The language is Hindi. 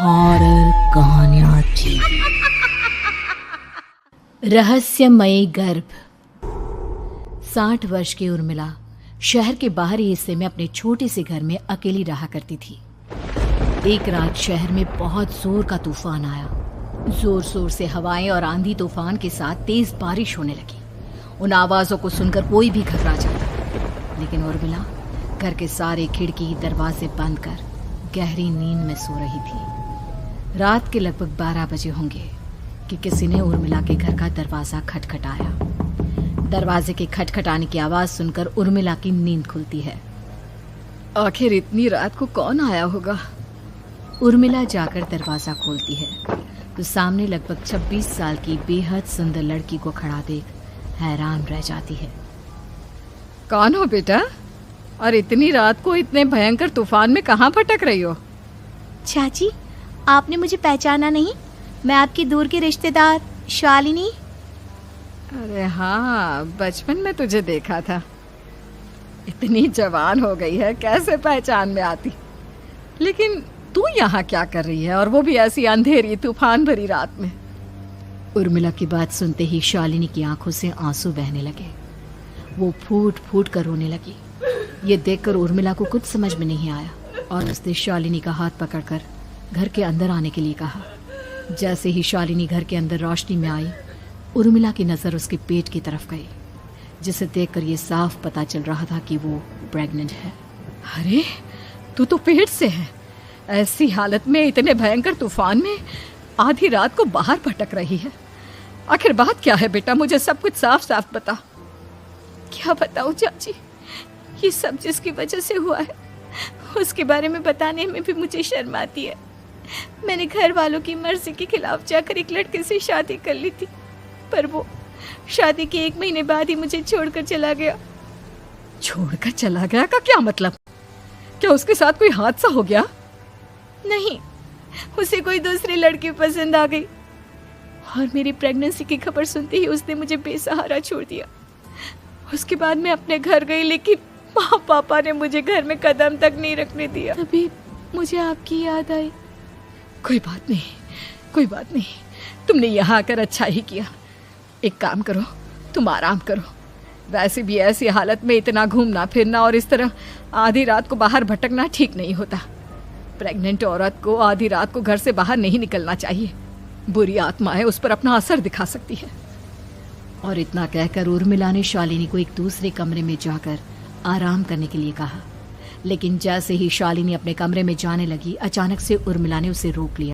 हॉरर कहानियां थी। रहस्यमयी गर्भ। 60 वर्ष की उर्मिला शहर के बाहरी हिस्से में अपने छोटे से घर में अकेली रहा करती थी। एक रात शहर में बहुत जोर का तूफान आया। जोर जोर से हवाएं और आंधी तूफान के साथ तेज बारिश होने लगी। उन आवाजों को सुनकर कोई भी घबरा जाता, लेकिन उर्मिला घर के सारे खिड़की दरवाजे बंद कर गहरी नींद में सो रही थी। रात के लगभग 12 बजे होंगे कि किसी ने उर्मिला के घर का दरवाजा खटखटाया। दरवाजे के खटखटाने की आवाज सुनकर उर्मिला की नींद खुलती है। आखिर इतनी रात को कौन आया होगा? उर्मिला जाकर दरवाजा खोलती है तो सामने लगभग 26 साल की बेहद सुंदर लड़की को खड़ा देख हैरान रह जाती है। कौन हो बेटा? और इतनी रात को इतने भयंकर तूफान में कहाँ भटक रही हो? चाची, आपने मुझे पहचाना नहीं? मैं आपकी दूर की रिश्तेदार शालिनी। अरे हाँ, बचपन में तुझे देखा था। इतनी जवान हो गई है, कैसे पहचान में आती? लेकिन तू यहाँ क्या कर रही है, और वो भी ऐसी अंधेरी तूफान भरी रात में? उर्मिला की बात सुनते ही शालिनी की आंखों से आंसू बहने लगे। वो फूट फूट कर रोने लगी। ये देखकर उर्मिला को कुछ समझ में नहीं आया और उसने शालिनी का हाथ पकड़कर घर के अंदर आने के लिए कहा। जैसे ही शालिनी घर के अंदर रोशनी में आई, उर्मिला की नज़र उसके पेट की तरफ गई, जिसे देखकर ये साफ पता चल रहा था कि वो प्रेग्नेंट है। अरे, तू तो पेट से है। ऐसी हालत में इतने भयंकर तूफान में आधी रात को बाहर भटक रही है। आखिर बात क्या है बेटा? मुझे सब कुछ साफ साफ बता। क्या बताऊं चाची, ये सब जिसकी वजह से हुआ है उसके बारे में बताने में भी मुझे शर्म आती है। मैंने घर वालों की मर्जी के खिलाफ जाकर एक लड़के से शादी कर ली थी, पर वो शादी के 1 महीने बाद ही मुझे छोड़कर चला गया। छोड़कर चला गया का क्या मतलब? क्या उसके साथ कोई हादसा हो गया? नहीं, उसे कोई दूसरी लड़की पसंद आ गई और मेरी प्रेगनेंसी की खबर सुनते ही उसने मुझे बेसहारा छोड़ दिया। उसके बाद मैं अपने घर गई, लेकिन माँ पापा ने मुझे घर में कदम तक नहीं रखने दिया। तभी मुझे आपकी याद आई। कोई बात नहीं, कोई बात नहीं। तुमने यहाँ आकर अच्छा ही किया। एक काम करो, तुम आराम करो। वैसे भी ऐसी हालत में इतना घूमना फिरना और इस तरह आधी रात को बाहर भटकना ठीक नहीं होता। प्रेग्नेंट औरत को आधी रात को घर से बाहर नहीं निकलना चाहिए। बुरी आत्माएं उस पर अपना असर दिखा सकती है। और इतना कहकर उर्मिला ने शालिनी को एक दूसरे कमरे में जाकर आराम करने के लिए कहा। लेकिन जैसे ही शालिनी अपने कमरे में जाने लगी, अचानक से उर्मिला ने उसे रोक लिया।